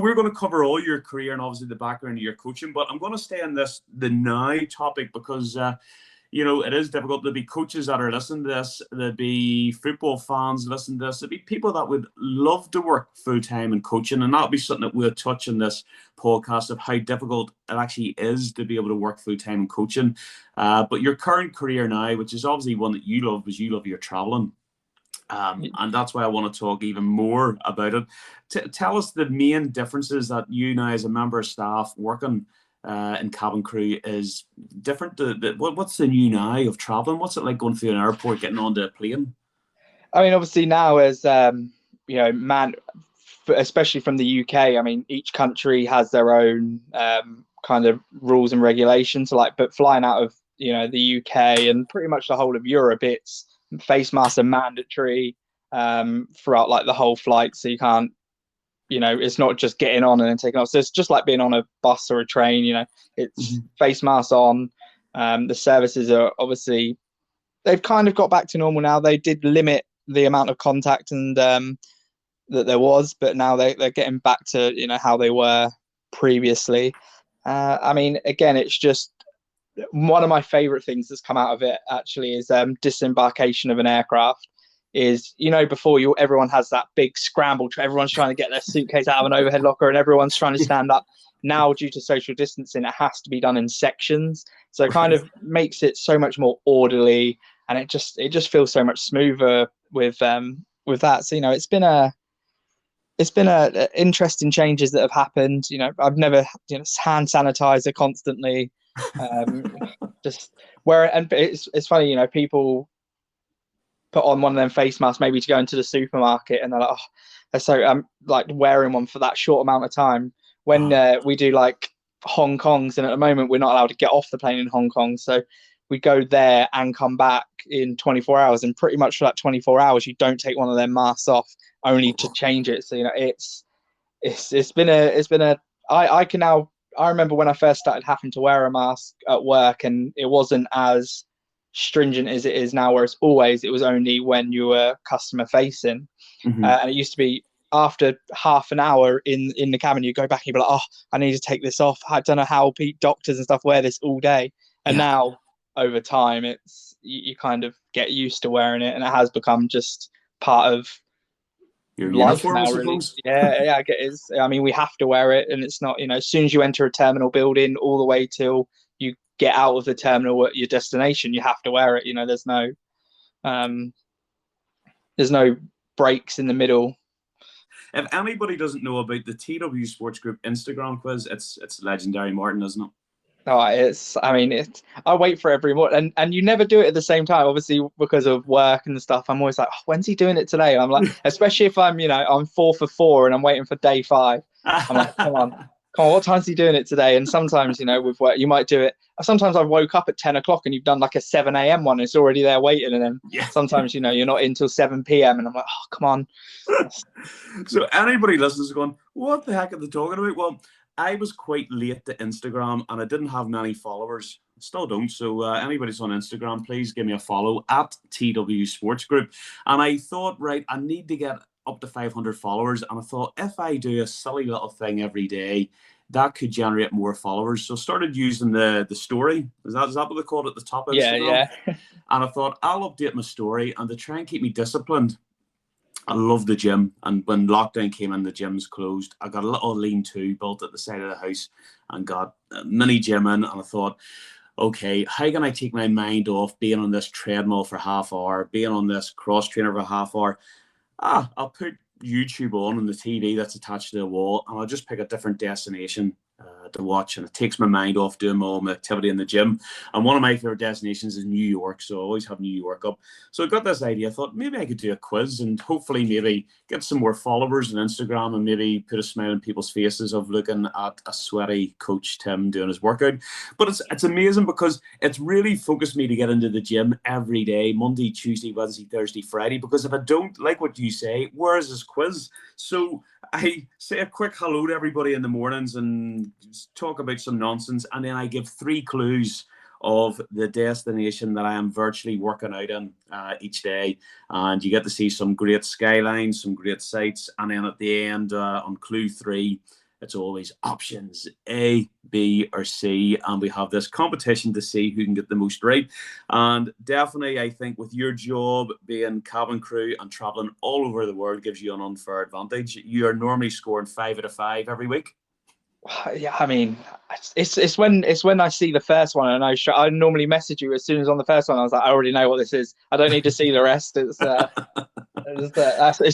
we're going to cover all your career and obviously the background of your coaching, but I'm going to stay on the now topic because it is difficult. There'll be coaches that are listening to this. There'll be football fans listening to this. There'll be people that would love to work full-time in coaching, and that'll be something that we'll touch in this podcast of how difficult it actually is to be able to work full-time in coaching. But your current career now, which is obviously one that you love, because you love your traveling. And that's why I want to talk even more about it. Tell us the main differences that you now as a member of staff working in cabin crew is different. What's the new now of traveling? What's it like going through an airport, getting onto a plane? I mean, obviously now as especially from the UK, I mean, each country has their own kind of rules and regulations. So but flying out of the UK and pretty much the whole of Europe, it's face masks are mandatory throughout the whole flight. So you can't, it's not just getting on and then taking off. So it's just like being on a bus or a train. It's face masks on. The services are obviously, they've kind of got back to normal now. They did limit the amount of contact and that there was, but now they're getting back to how they were previously. I mean, again, it's just one of my favorite things that's come out of it actually is disembarkation of an aircraft. Is before everyone has that big scramble, everyone's trying to get their suitcase out of an overhead locker and everyone's trying to stand up. Now, due to social distancing, it has to be done in sections, so it kind of makes it so much more orderly, and it just feels so much smoother with that. So it's been a interesting changes that have happened. I've never hand sanitizer constantly, just where, and it's funny, people put on one of them face masks maybe to go into the supermarket, and they're like, oh, so I'm like wearing one for that short amount of time when we do like Hong Kongs, and at the moment we're not allowed to get off the plane in Hong Kong, so we go there and come back in 24 hours, and pretty much for that 24 hours you don't take one of them masks off, only to change it. So it's been a I remember when I first started having to wear a mask at work, and it wasn't as stringent as it is now, where it was only when you were customer facing. And it used to be after half an hour in the cabin, you go back and you'd be like, oh, I need to take this off. I don't know how doctors and stuff wear this all day. And now over time, it's you kind of get used to wearing it, and it has become just part of your life uniform, now, really. Yeah, I get it. I mean, we have to wear it, and it's not, as soon as you enter a terminal building all the way till you get out of the terminal at your destination, you have to wear it. There's no breaks in the middle. If anybody doesn't know about the TW Sports Group Instagram quiz, it's legendary, Martin, isn't it? Oh, I wait for every morning, and you never do it at the same time, obviously, because of work and stuff. I'm always like, oh, when's he doing it today? And I'm like, especially if I'm 4 for 4 and I'm waiting for day 5. I'm like, come on, what time's he doing it today? And sometimes, with work, you might do it. Sometimes I woke up at 10 o'clock and you've done like a 7 a.m. one. It's already there waiting. And then sometimes, you're not in till 7 p.m. And I'm like, oh, come on. So anybody listening is going, what the heck are they talking about? Well, I was quite late to Instagram and I didn't have many followers. Still don't. So anybody's on Instagram, please give me a follow at TW Sports Group. And I thought, right, I need to get up to 500 followers. And I thought, if I do a silly little thing every day, that could generate more followers. So started using the story. Is that what they call it at the top of Instagram? Yeah. And I thought, I'll update my story. And to try and keep me disciplined, I love the gym, and when lockdown came in, the gym's closed. I got a little lean-to built at the side of the house and got a mini gym in, and I thought, okay, how can I take my mind off being on this treadmill for half hour, being on this cross trainer for half hour? I'll put YouTube on the TV that's attached to the wall, and I'll just pick a different destination to watch, and it takes my mind off doing my own activity in the gym. And one of my favorite destinations is New York, so I always have New York up. So I got this idea. I thought maybe I could do a quiz and hopefully maybe get some more followers on Instagram and maybe put a smile on people's faces of looking at a sweaty coach Tim doing his workout. But it's amazing because it's really focused me to get into the gym every day, Monday, Tuesday, Wednesday, Thursday, Friday, because if I don't, like what you say, where is this quiz? So I say a quick hello to everybody in the mornings and talk about some nonsense, and then I give 3 clues of the destination that I am virtually working out in each day, and you get to see some great skylines, some great sights, and then at the end on clue 3 it's always options A, B, or C. And we have this competition to see who can get the most right. And definitely, I think with your job being cabin crew and traveling all over the world gives you an unfair advantage. You are normally scoring 5 out of 5 every week. Yeah, I mean, it's when I see the first one, and I normally message you as soon as on the first one. I was like, I already know what this is. I don't need to see the rest. It's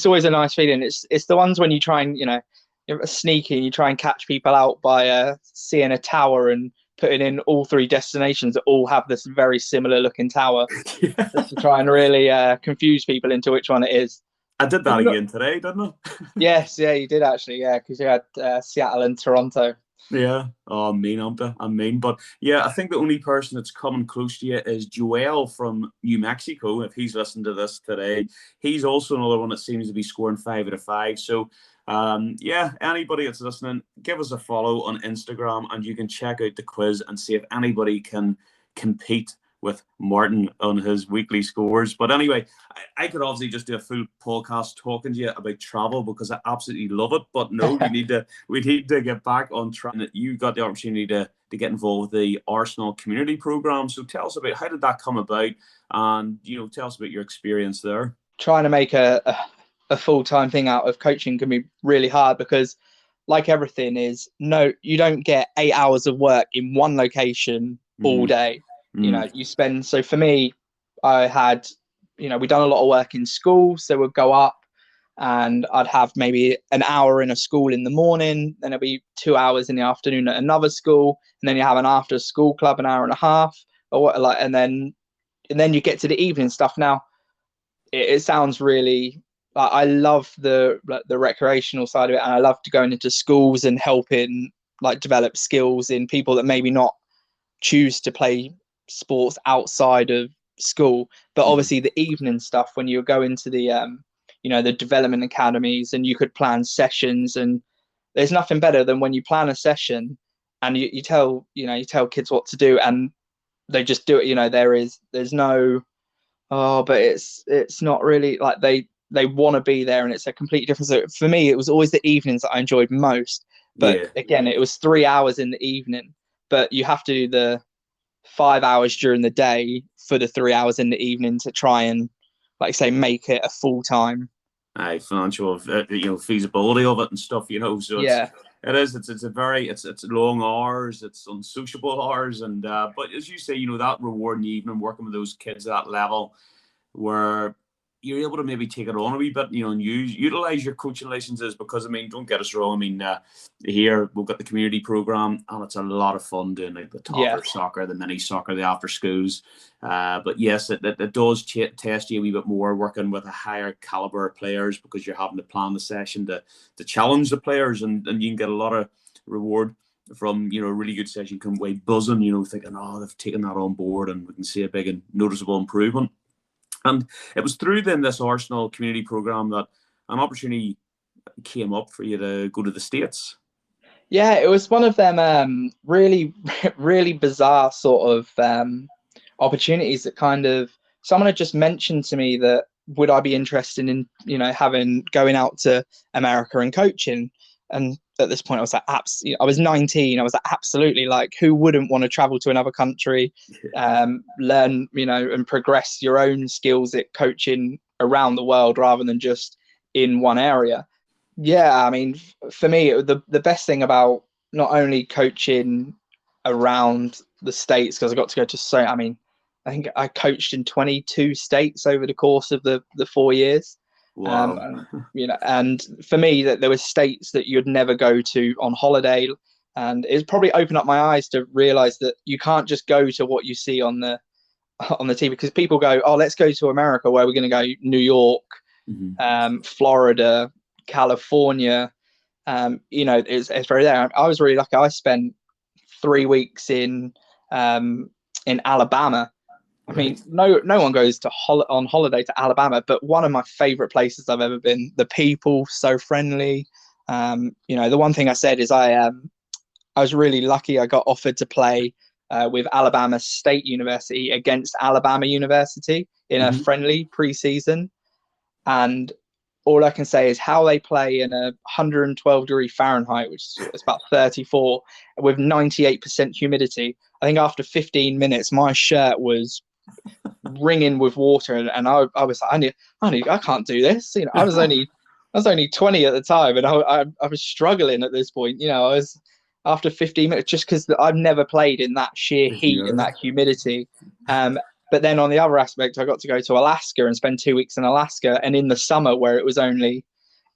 always a nice feeling. It's the ones when you try and you're sneaky and you try and catch people out by seeing a tower and putting in all three destinations that all have this very similar looking tower, just to try and really confuse people into which one it is. I did that again today, didn't I? Yes, yeah, you did actually, yeah, because you had Seattle and Toronto. Yeah. Oh, I'm mean. But yeah, I think the only person that's coming close to you is Joel from New Mexico. If he's listening to this today, he's also another one that seems to be scoring 5 out of 5. So, yeah, anybody that's listening, give us a follow on Instagram and you can check out the quiz and see if anybody can compete with Martin on his weekly scores. But anyway, I could obviously just do a full podcast talking to you about travel because I absolutely love it. But no, we need to get back on track. You got the opportunity to get involved with the Arsenal community program. So tell us about how did that come about, and tell us about your experience there. Trying to make a full-time thing out of coaching can be really hard because, like everything, you don't get 8 hours of work in one location all day. You spend, so for me, I had, we done a lot of work in school. So we'd go up and I'd have maybe an hour in a school in the morning, then it'd be 2 hours in the afternoon at another school. And then you have an after school club, an hour and a half or what, like, and then you get to the evening stuff. Now it sounds really, I love the recreational side of it. And I love going into schools and helping develop skills in people that maybe not choose to play sports outside of school, but obviously the evening stuff when you go into the the development academies and you could plan sessions, and there's nothing better than when you plan a session and you tell kids what to do and they just do it. There's no but it's not really like they want to be there, and it's a completely different. So for me, it was always the evenings that I enjoyed most, but again, it was 3 hours in the evening, but you have to do the 5 hours during the day for the 3 hours in the evening to try and, like say, make it a full time. Financial, feasibility of it and stuff. So it's long hours, it's unsociable hours, and but as you say, that rewarding evening working with those kids at that level, where you're able to maybe take it on a wee bit, and utilize your coaching licenses. Because don't get us wrong. Here we've got the community program, and it's a lot of fun doing the toddler soccer, the mini soccer, the after schools. But yes, it does test you a wee bit more working with a higher caliber of players, because you're having to plan the session to challenge the players, and you can get a lot of reward from a really good session. You come away buzzing, thinking, they've taken that on board, and we can see a big and noticeable improvement. And it was through then this Arsenal community program that an opportunity came up for you to go to the States. Yeah, it was one of them really, really bizarre sort of opportunities that kind of someone had just mentioned to me that would I be interested in, going out to America and coaching. And at this point, I was like, I was 19. I was like, absolutely. Like, who wouldn't want to travel to another country, learn, and progress your own skills at coaching around the world rather than just in one area? Yeah, for me, the best thing about not only coaching around the States, because I got to go to I think I coached in 22 states over the course of the 4 years. Wow. And for me, that there were states that you'd never go to on holiday, and it's probably opened up my eyes to realize that you can't just go to what you see on the TV, because people go, let's go to America, where we're going to go New York, Florida, California. It's very there. I was really lucky. I spent 3 weeks in Alabama. No one goes to on holiday to Alabama, but one of my favorite places I've ever been. The people, so friendly. The one thing I said is I was really lucky. I got offered to play with Alabama State University against Alabama University in a friendly preseason, and all I can say is how they play in 112 degree Fahrenheit, which is about 34, with 98% humidity. I think after 15 minutes, my shirt was ringing with water, and I was like, I can't do this. I was only 20 at the time, and I was struggling at this point. I was after 15 minutes just because I've never played in that sheer heat and that humidity. But then on the other aspect, I got to go to Alaska and spend 2 weeks in Alaska, and in the summer where it was only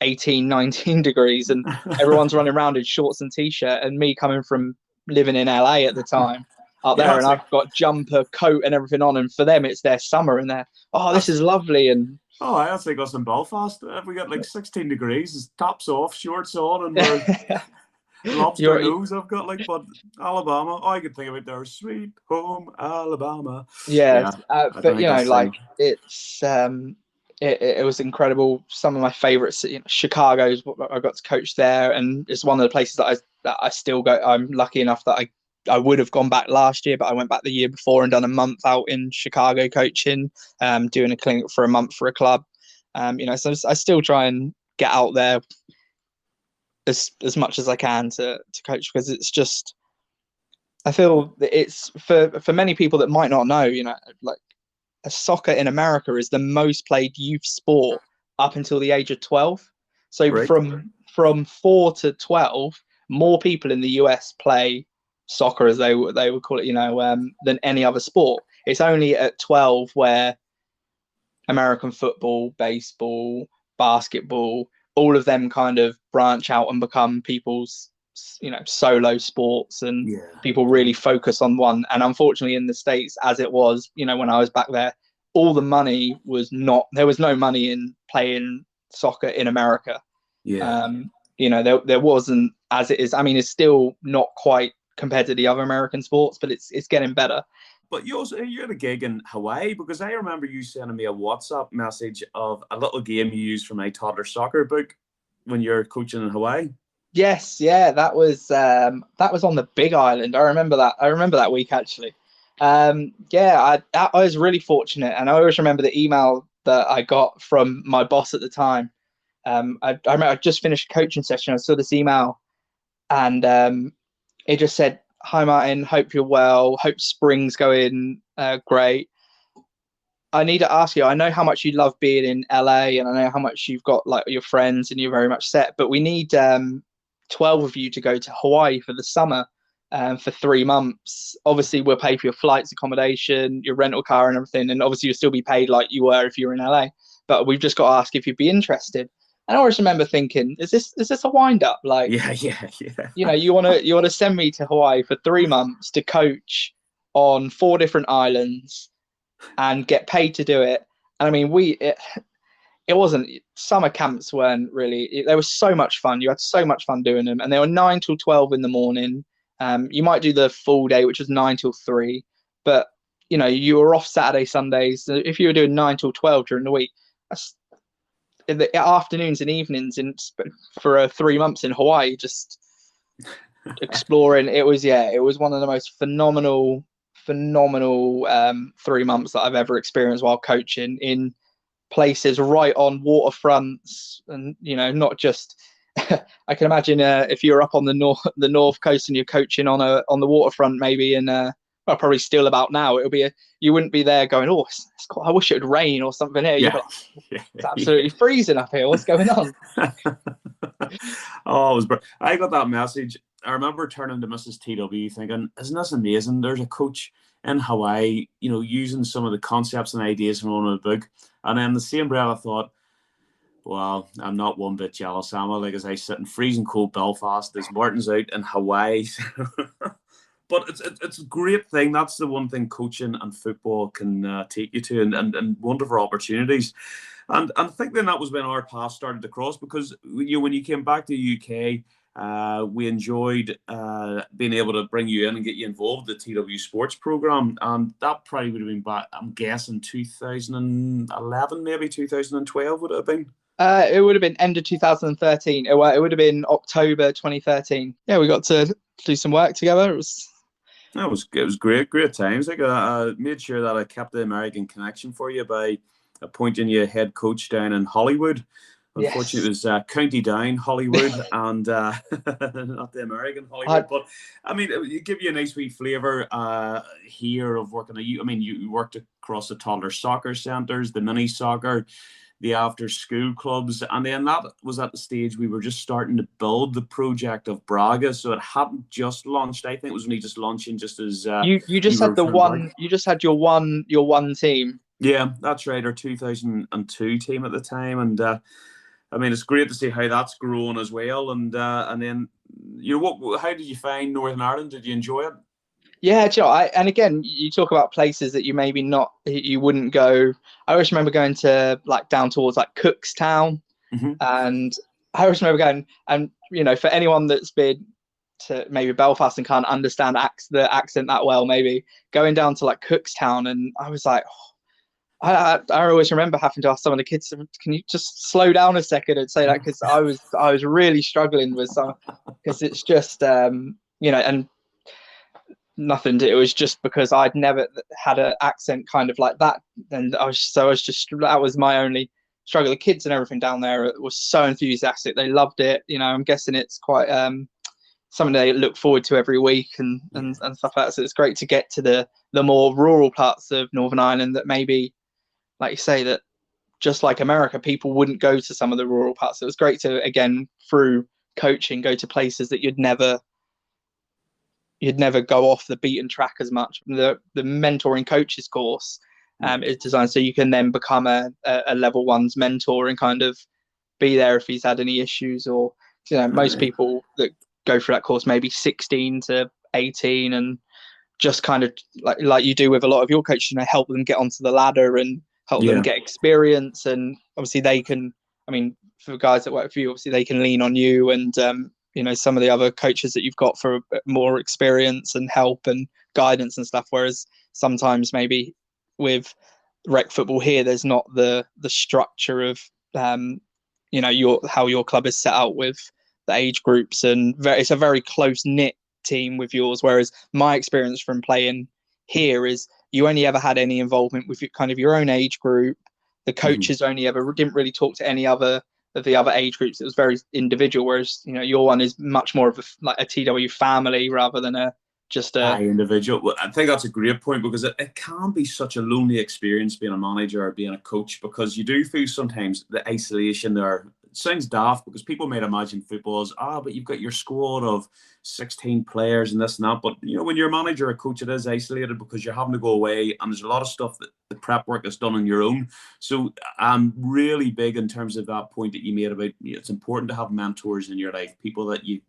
18, 19 degrees, and everyone's running around in shorts and t-shirt, and me coming from living in LA at the time up there, and I've got jumper, coat, and everything on, and for them it's their summer, and they're this is lovely. And that's like us in Belfast. We got like 16 degrees, tops off, shorts on, and we're lobster nose. I've got but Alabama. I could think about their sweet home Alabama. But it's it was incredible. Some of my favorites, Chicago's. I got to coach there, and it's one of the places that I still go. I'm lucky enough that I would have gone back last year, but I went back the year before and done a month out in Chicago coaching, doing a clinic for a month for a club. So I still try and get out there as much as I can to coach, because it's just, I feel that it's for many people that might not know, like soccer in America is the most played youth sport up until the age of 12. So right. from 4 to 12, more people in the US play soccer, as they would call it, than any other sport. It's only at 12 where American football, baseball, basketball, all of them kind of branch out and become people's, solo sports, and people really focus on one. And unfortunately in the States, as it was, when I was back there, there was no money in playing soccer in America. There wasn't, as it is. I mean, it's still not quite compared to the other American sports, but it's getting better. But you had a gig in Hawaii, because I remember you sending me a WhatsApp message of a little game you used from my toddler soccer book when you're coaching in Hawaii. Yes, that was on the Big Island. I remember that week actually. I was really fortunate, and I always remember the email that I got from my boss at the time. I remember I just finished a coaching session. I saw this email, and it just said, "Hi Martin, hope you're well. Hope spring's going great. I need to ask you, I know how much you love being in LA, and I know how much you've got like your friends and you're very much set, but we need 12 of you to go to Hawaii for the summer for 3 months. Obviously, we'll pay for your flights, accommodation, your rental car and everything. And obviously you'll still be paid like you were if you were in LA, but we've just got to ask if you'd be interested." And I always remember thinking, is this a wind up? Like, yeah. You want to send me to Hawaii for 3 months to coach on 4 different islands and get paid to do it. And I mean, it wasn't, summer camps weren't really, they were so much fun. You had so much fun doing them, and they were 9 till 12 in the morning. You might do the full day, which was 9 till 3, but you were off Saturday, Sundays. So if you were doing 9 till 12 during the week, that's in the afternoons and evenings for 3 months in Hawaii, just exploring. It was one of the most phenomenal 3 months that I've ever experienced while coaching, in places right on waterfronts, and not just I can imagine if you're up on the north coast and you're coaching on the waterfront, maybe in probably still about now, you wouldn't be there going, "Oh, it's cool. I wish it would rain or something here." It's absolutely freezing up here. What's going on? Oh, I got that message. I remember turning to Mrs. TW thinking, "Isn't this amazing? There's a coach in Hawaii, using some of the concepts and ideas from one of the book." And then the same breath I thought, well, I'm not one bit jealous, am I? Like, as I sit in freezing cold Belfast, there's Martin's out in Hawaii. But it's a great thing. That's the one thing coaching and football can take you to, and wonderful opportunities. And I think then that was when our paths started to cross, because when you came back to the UK, we enjoyed being able to bring you in and get you involved in the TW Sports program. And that probably would have been back, I'm guessing, 2011, maybe 2012 would it have been? It would have been end of 2013. It would have been October 2013. Yeah, we got to do some work together. It was great times. Like, I made sure that I kept the American connection for you by appointing you head coach down in Hollywood, Unfortunately, it was County Down, Hollywood, and not the American Hollywood. But I mean, it give you a nice wee flavour here of working. You worked across the toddler soccer centres, the mini soccer, the after-school clubs, and then that was at the stage we were just starting to build the project of Braga. So it hadn't just launched. I think it was only just launching, just as you just had the one. You just had your one team. Yeah, that's right. Our 2002 team at the time, and I mean, it's great to see how that's grown as well. And then, how did you find Northern Ireland? Did you enjoy it? Yeah, and again, you talk about places that you wouldn't go. I always remember going to down towards Cookstown, and I always remember going. And for anyone that's been to maybe Belfast and can't understand the accent that well, maybe going down to Cookstown, and I was like. I always remember having to ask some of the kids, "Can you just slow down a second and say that?" Because I was really struggling with some, because it's just and nothing. It was just because I'd never had an accent kind of like that, and that was my only struggle. The kids and everything down there was so enthusiastic; they loved it. I'm guessing it's quite something they look forward to every week and stuff like that. So it's great to get to the more rural parts of Northern Ireland that maybe. Like you say, that just like America, people wouldn't go to some of the rural parts. It was great to, again, through coaching, go to places that you'd never go off the beaten track as much. The mentoring coaches course is designed so you can then become a level one's mentor and kind of be there if he's had any issues. Or most people that go through that course maybe 16 to 18 and just kind of like you do with a lot of your coaches, help them get onto the ladder and help them get experience. And obviously they can, for guys that work for you, obviously they can lean on you and, some of the other coaches that you've got for a bit more experience and help and guidance and stuff. Whereas sometimes maybe with rec football here, there's not the structure of, how your club is set out with the age groups, and it's a very close knit team with yours. Whereas my experience from playing here is you only ever had any involvement with your own age group. The coaches only ever didn't really talk to any other of the other age groups. It was very individual, whereas your one is much more of a TW family rather than just a individual. Well, I think that's a great point, because it can be such a lonely experience being a manager or being a coach, because you do feel sometimes the isolation there. It sounds daft, because people might imagine football as, but you've got your squad of 16 players and this and that. But, when you're a manager or a coach, it is isolated, because you're having to go away and there's a lot of stuff that the prep work is done on your own. So I'm really big in terms of that point that you made about it's important to have mentors in your life, people that you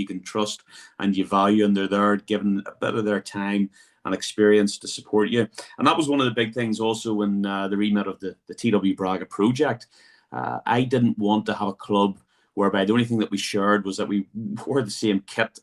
can trust and you value, and they're there giving a bit of their time and experience to support you. And that was one of the big things also in the remit of the TW Braga project. I didn't want to have a club whereby the only thing that we shared was that we wore the same kit,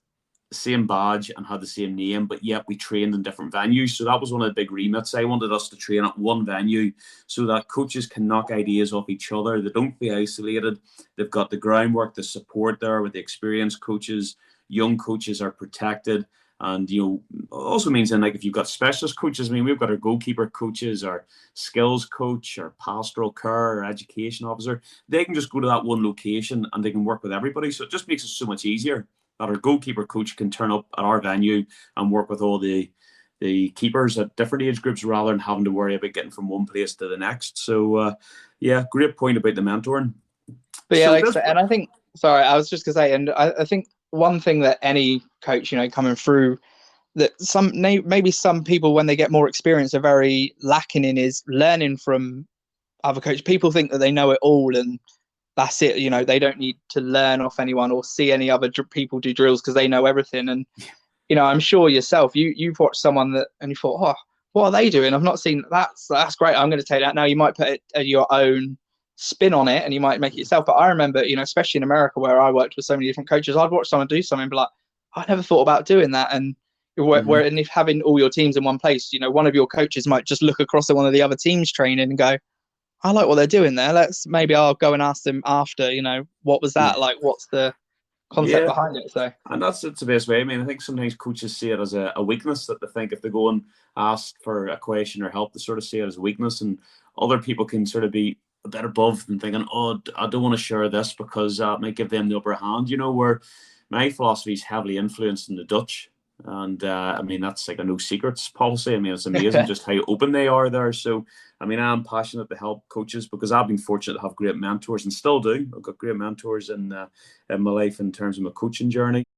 same badge, and had the same name, but yet we trained in different venues. So that was one of the big remits. I wanted us to train at one venue so that coaches can knock ideas off each other. They don't be isolated. They've got the groundwork, the support there with the experienced coaches. Young coaches are protected. And, also means then, if you've got specialist coaches, we've got our goalkeeper coaches, our skills coach, our pastoral care, our education officer. They can just go to that one location and they can work with everybody. So it just makes it so much easier that our goalkeeper coach can turn up at our venue and work with all the keepers at different age groups, rather than having to worry about getting from one place to the next. So, great point about the mentoring. But and I think, sorry, I was just going to say, and I think one thing that any coach, coming through, that maybe some people, when they get more experience, are very lacking in, is learning from other coaches. People think that they know it all and that's it. They don't need to learn off anyone or see any other people do drills because they know everything. And, I'm sure yourself, you've watched someone and you thought, what are they doing? I've not seen that. That's great. I'm going to take that. Now you might put your own spin on it and you might make it yourself. But I remember, especially in America where I worked with so many different coaches, I'd watch someone do something and be like, I never thought about doing that. And and if having all your teams in one place, one of your coaches might just look across at one of the other teams training and go, I like what they're doing there. Maybe I'll go and ask them after, what was that like? What's the concept behind it? So, and that's the best way. I think sometimes coaches see it as a weakness, that they think if they go and ask for a question or help, they sort of see it as a weakness, and other people can sort of be a bit above and thinking, oh, I don't want to share this because it might give them the upper hand. Where my philosophy is heavily influenced in the Dutch. And I mean, that's like a no secrets policy. I mean, it's amazing just how open they are there. So, I mean, I'm passionate to help coaches because I've been fortunate to have great mentors and still do. I've got great mentors in my life in terms of my coaching journey.